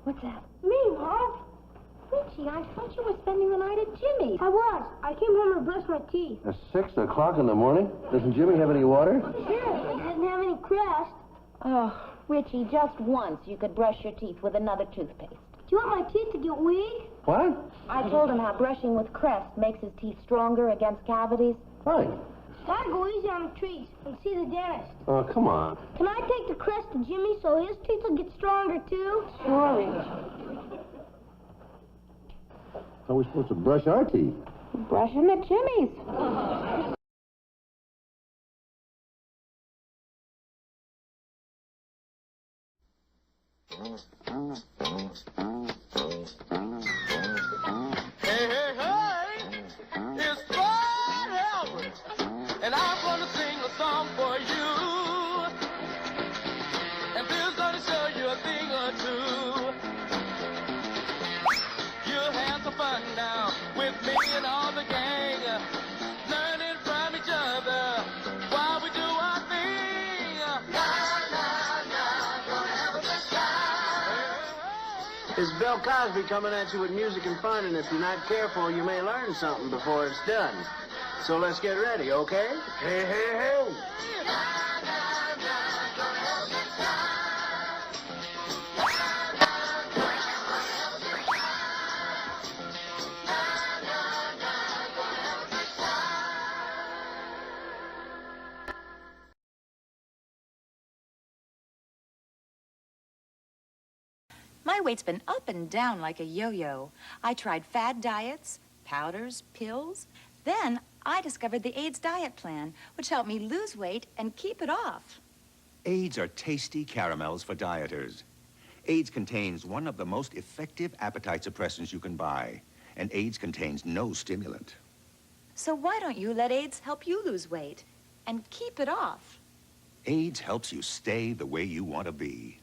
What's that? Me, Mom. Richie, I thought you were spending the night at Jimmy's. I was. I came home to brush my teeth. At 6 o'clock in the morning? Doesn't Jimmy have any water? Sure, but it doesn't have any crust. Oh, Richie, just once you could brush your teeth with another toothpaste. Do you want my teeth to get weak? What? I told him how brushing with Crest makes his teeth stronger against cavities. Fine. Gotta go easy on the trees and see the dentist. Oh, come on. Can I take the Crest to Jimmy so his teeth will get stronger, too? Sure, Richie. How are we supposed to brush our teeth? Brush him at Jimmy's. Hey, hey, hey, it's Fred Elvis, and I'm gonna sing a song for you. And Bill's gonna show you a thing or two. You'll have some fun now with me and all the gang, learning from each other while we do our thing. Na, na, na, gonna have a good time. It's Bill Cosby coming at you with music and fun, and if you're not careful, you may learn something before it's done. So let's get ready, okay? Hey, hey, hey. My weight's been up and down like a yo-yo. I tried fad diets, powders, pills. Then I discovered the AIDS diet plan, which helped me lose weight and keep it off. AIDS are tasty caramels for dieters. AIDS contains one of the most effective appetite suppressants you can buy, and AIDS contains no stimulant. So why don't you let AIDS help you lose weight and keep it off? AIDS helps you stay the way you want to be.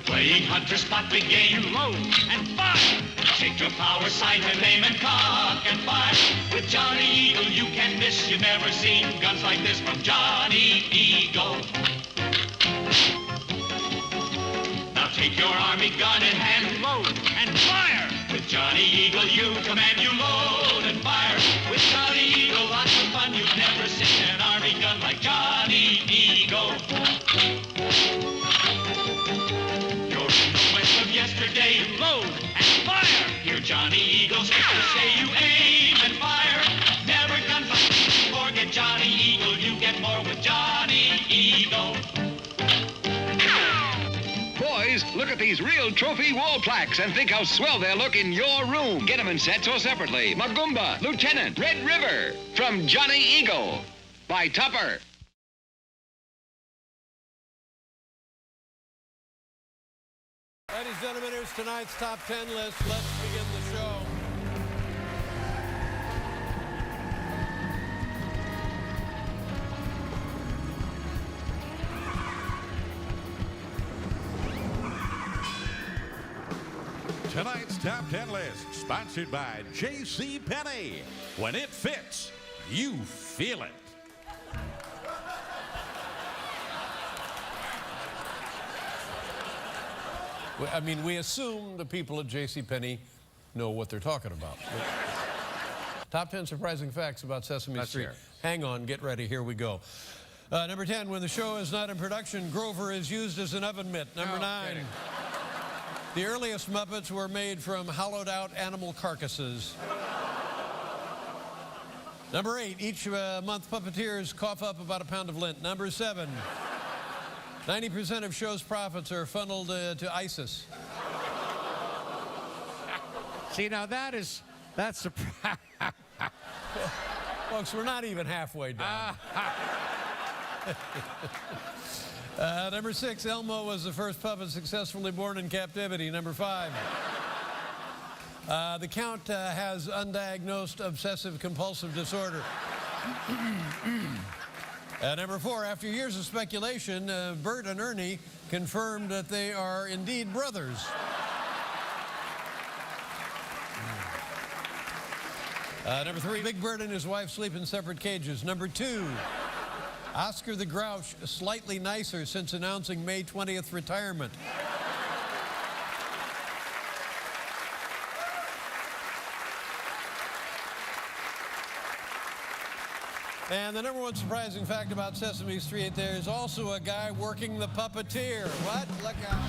Playing hunter, spot big game, load and fire. Take your power sight and aim and cock and fire. With Johnny Eagle you can miss. You've never seen guns like this from Johnny Eagle. Now take your army gun in hand, load and fire. With Johnny Eagle you command, you load and fire. With Johnny Eagle lots of fun. You've never seen an army gun like Johnny Eagle. Yesterday, load and fire. Here Johnny Eagle's to say you aim and fire. Never gunfight or get Johnny Eagle. You get more with Johnny Eagle. Boys, look at these real trophy wall plaques and think how swell they'll look in your room. Get them in sets or separately. Magumba, Lieutenant, Red River, from Johnny Eagle, by Tupper. Ladies and gentlemen, here's tonight's top 10 list. Let's begin the show. Tonight's top 10 list, sponsored by J.C. Penney. When it fits, you feel it. I mean, we assume the people at J.C. Penney know what they're talking about. Top 10 surprising facts about Sesame Street. Fair. Hang on, get ready, here we go. Number 10, when the show is not in production, Grover is used as an oven mitt. Number 9, kidding. The earliest Muppets were made from hollowed out animal carcasses. Number 8, each month puppeteers cough up about a pound of lint. Number 7, 90% of show's profits are funneled to ISIS. See, now that's surprising. Folks, we're not even halfway down. Number 6, Elmo was the first puppet successfully born in captivity. Number 5, the Count has undiagnosed obsessive-compulsive disorder. Number 4, after years of speculation, Bert and Ernie confirmed that they are indeed brothers. Number 3, Big Bird and his wife sleep in separate cages. Number 2, Oscar the Grouch, slightly nicer since announcing May 20th retirement. And the number 1 surprising fact about Sesame Street, there's also a guy working the puppeteer. What? Look out.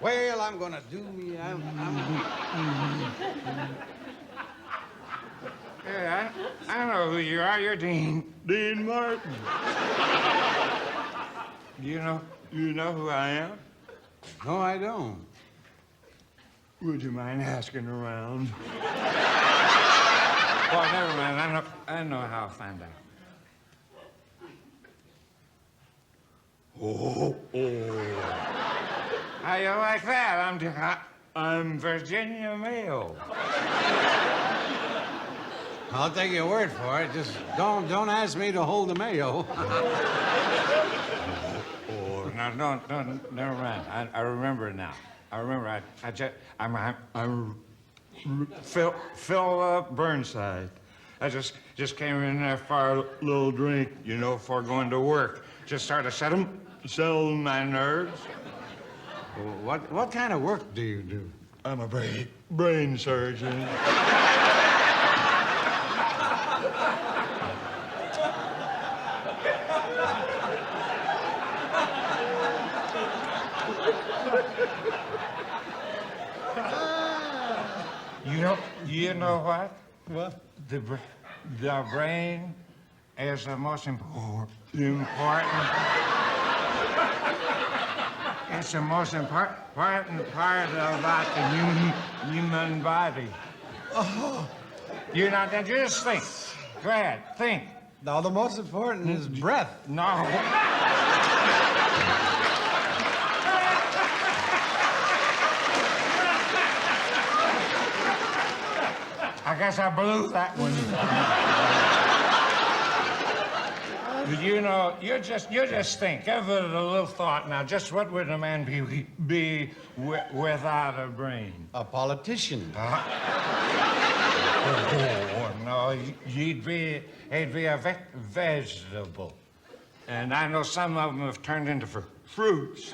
Well, I'm gonna do me. Hey, I don't know who you are. You're Dean Martin. You know who I am? No, I don't. Would you mind asking around? Well, never mind. I know how to find out. Oh. How you like that? I'm Virginia Mayo. I'll take your word for it. Just don't ask me to hold the mayo. No, never mind. I remember it now. I remember. I'm Phil Burnside. I just came in there for a little drink, before going to work. Just started to settle my nerves. What kind of work do you do? I'm a brain surgeon. You know what? What? The brain is the most important. It's the most important part about the human body. Oh. Now just think. Go ahead, think. No, the most important is breath. No. I guess I blew that one. You just think. Give it a little thought now. Just what would a man be without a brain? A politician. Oh, no, he'd be a vegetable. And I know some of them have turned into fruits.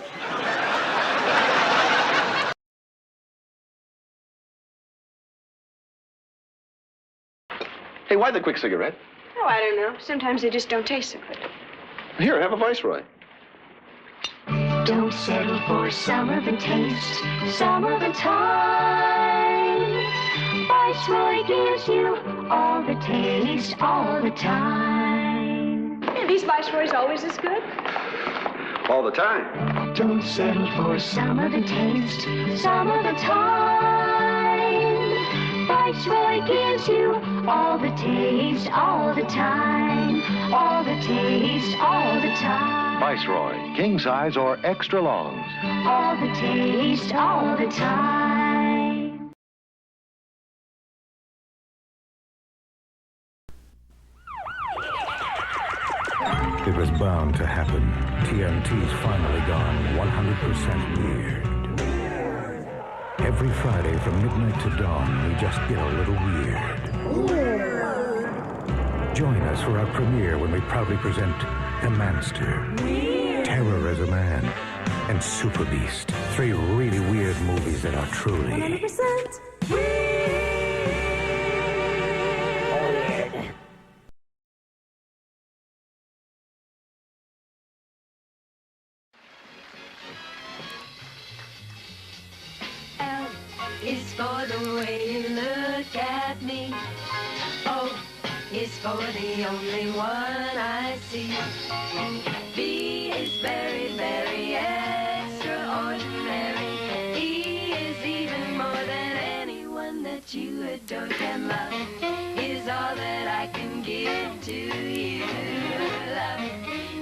Hey, why the quick cigarette? Oh, I don't know. Sometimes they just don't taste so good. Here, have a Viceroy. Don't settle for some of the taste, some of the time. Viceroy gives you all the taste, all the time. Are these Viceroys always as good? All the time. Don't settle for some of the taste, some of the time. Viceroy gives you all the taste, all the time. All the taste, all the time. Viceroy, king size or extra longs. All the taste, all the time. It was bound to happen. TNT's finally gone 100% weird. Every Friday from midnight to dawn, we just get a little weird. Join us for our premiere when we proudly present The Manster, Terror as a Man, and Super Beast. 3 really weird movies that are truly 100% weird. L is for the way you look at me. O is for the only one I see. B is very, very extraordinary. E is even more than anyone that you adore can love. Is all that I can give to you. Love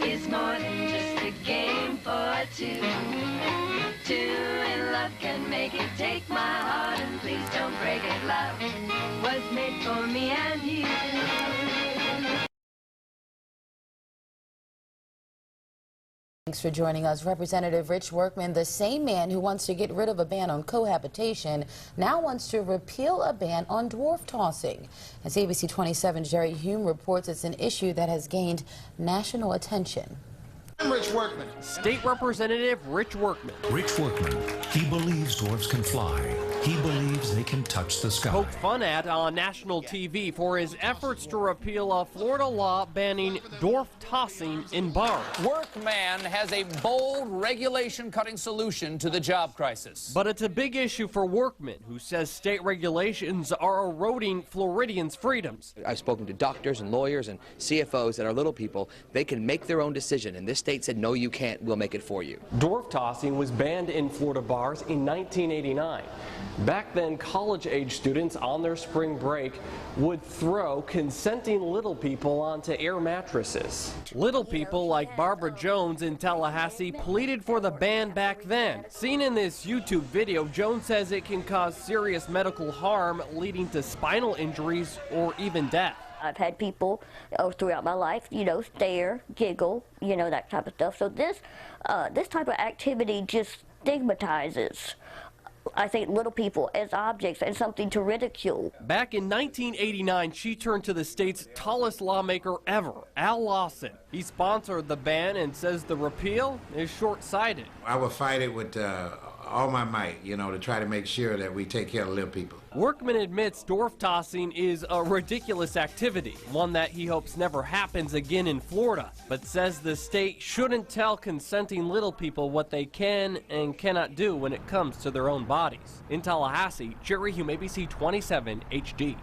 is more than just a game for two. Two in love can make it. Take my heart and please don't break it. Love was made for me and you. Thanks for joining us. Representative Rich Workman, the same man who wants to get rid of a ban on cohabitation, now wants to repeal a ban on dwarf tossing. As ABC 27's Jerry Hume reports, it's an issue that has gained national attention. I'm Rich Workman. State Representative Rich Workman. Rich Workman, he believes dwarfs can fly. He believes they can touch the sky. Poked fun at on national TV for his efforts to repeal a Florida law banning dwarf tossing in bars. Workman has a bold, regulation-cutting solution to the job crisis. But it's a big issue for Workman, who says state regulations are eroding Floridians' freedoms. I've spoken to doctors and lawyers and CFOs that are little people. They can make their own decision, and this state said, no, you can't. We'll make it for you. Dwarf tossing was banned in Florida bars in 1989. Back then, college-age students on their spring break would throw consenting little people onto air mattresses. Little people like Barbara Jones in Tallahassee pleaded for the ban back then. Seen in this YouTube video, Jones says it can cause serious medical harm, leading to spinal injuries or even death. I've had people throughout my life, stare, giggle, that type of stuff. So this type of activity just stigmatizes, I think, little people as objects and something to ridicule. Back in 1989, she turned to the state's tallest lawmaker ever, Al Lawson. He sponsored the ban and says the repeal is short-sighted. I will fight it with all my might, to try to make sure that we take care of little people. Workman admits dwarf tossing is a ridiculous activity, one that he hopes never happens again in Florida, but says the state shouldn't tell consenting little people what they can and cannot do when it comes to their own bodies. In Tallahassee, Jerry Hume, ABC 27 HD.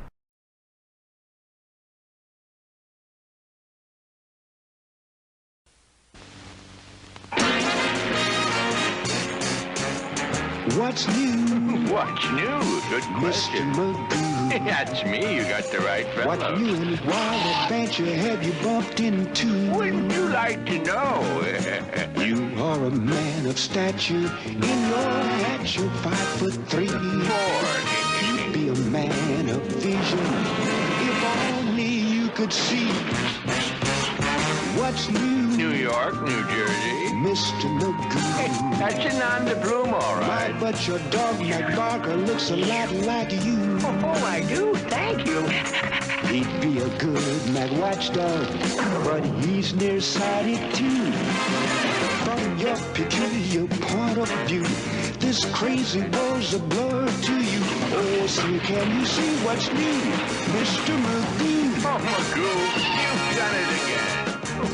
What's new? What's new? Good question. Mr. Magoo. That's me. You got the right fellow. What new and wild adventure have you bumped into? Wouldn't you like to know? You are a man of stature. In your hat, you're 5'3". 4. You'd be a man of vision. If only you could see. What's new? New York, New Jersey. Mr. Magoo. That's a nom de plume, all right. Why, but your dog, Mac Barker, looks a lot like you. Oh, I do? Thank you. He'd be a good Mac watchdog, but he's nearsighted too. From your peculiar point of view, this crazy world's a blur to you. Oh, see, can you see what's new, Mr. Magoo? Oh, Magoo, you've done it again.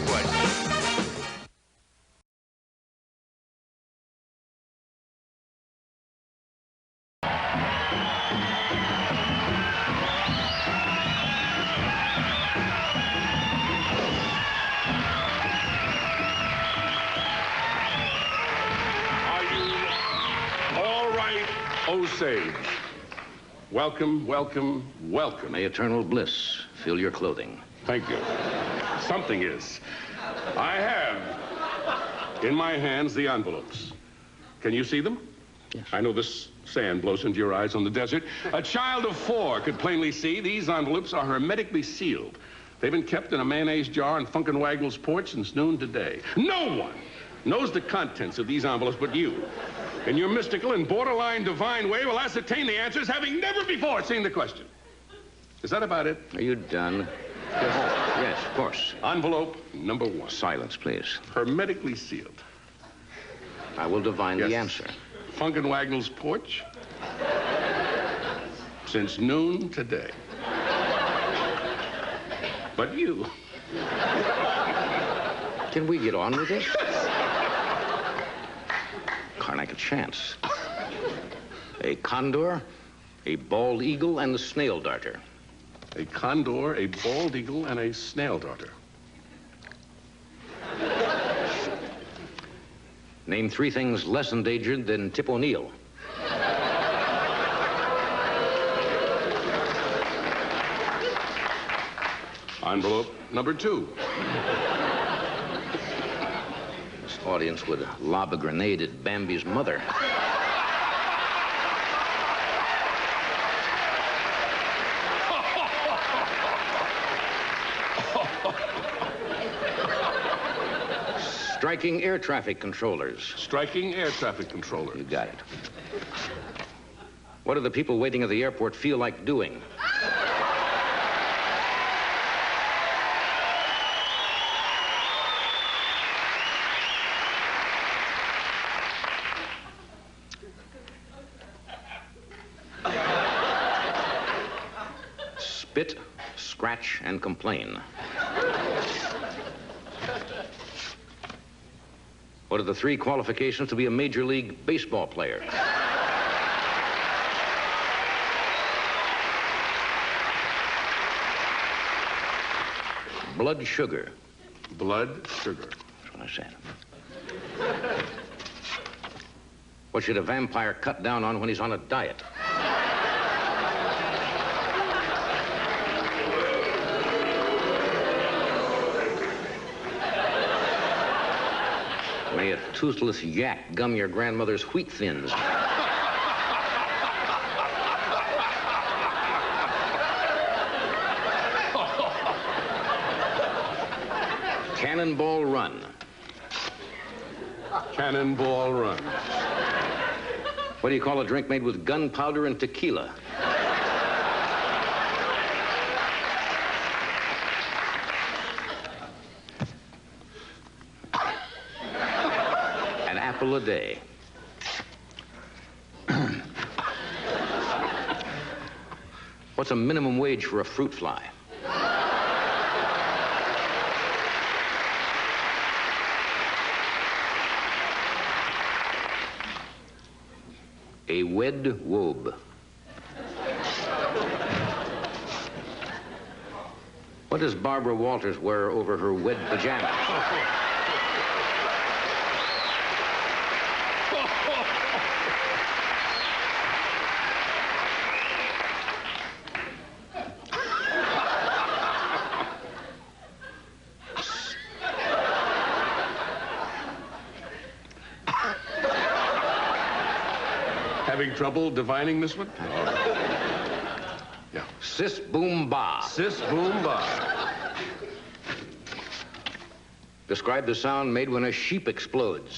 What? Sage. Welcome, welcome, welcome. May eternal bliss fill your clothing. Thank you. Something is. I have in my hands the envelopes. Can you see them? Yes. I know this sand blows into your eyes on the desert. A child of 4 could plainly see these envelopes are hermetically sealed. They've been kept in a mayonnaise jar on Funkin' Waggle's porch since noon today. No one knows the contents of these envelopes but you. In your mystical and borderline divine way, will ascertain the answers, having never before seen the question. Is that about it? Are you done? Yes, of course. Envelope number 1. Silence, please. Hermetically sealed. I will divine the answer. Funkin' Waggle's porch. Since noon today. But you. Can we get on with this? Karnak a chance. A condor, a bald eagle, and a snail darter. A condor, a bald eagle, and a snail darter. Name 3 things less endangered than Tip O'Neill. Envelope number 2. This audience would lob a grenade at Bambi's mother. Striking air traffic controllers. Striking air traffic controllers. You got it. What do the people waiting at the airport feel like doing? Spit, scratch, and complain. What are the 3 qualifications to be a Major League Baseball player? Blood sugar. Blood sugar. That's what I said. What should a vampire cut down on when he's on a diet? May a toothless yak gum your grandmother's wheat thins. Cannonball Run. Cannonball Run. What do you call a drink made with gunpowder and tequila? An apple a day. What's a minimum wage for a fruit fly? A wed wobe. What does Barbara Walters wear over her wed pajamas? Having trouble divining this one? Yeah. Sis boom ba. Sis boom ba. Describe the sound made when a sheep explodes.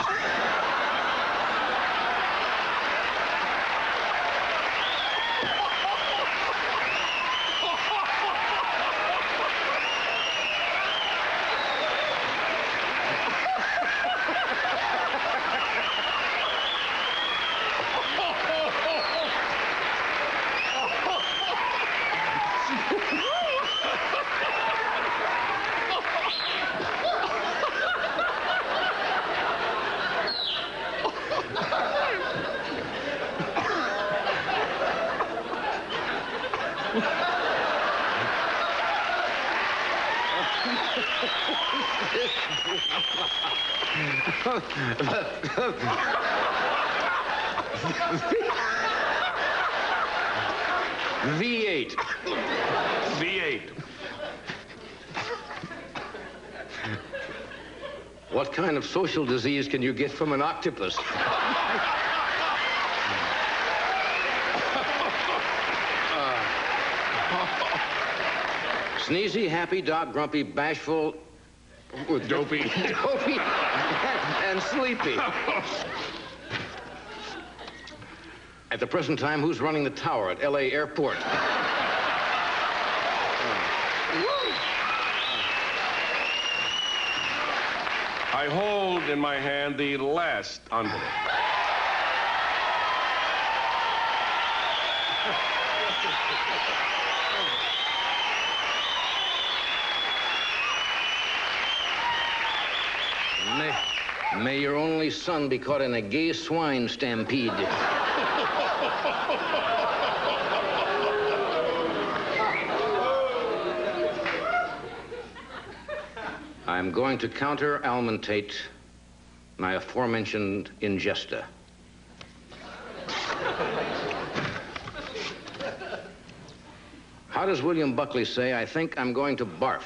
V8. V8. What kind of social disease can you get from an octopus? Sneezy, happy, dark, grumpy, bashful, dopey. Dopey and sleepy. At the present time, who's running the tower at L.A. Airport? I hold in my hand the last envelope. May your only son be caught in a gay swine stampede. I'm going to counter-almentate my aforementioned ingesta. How does William Buckley say, I think I'm going to barf?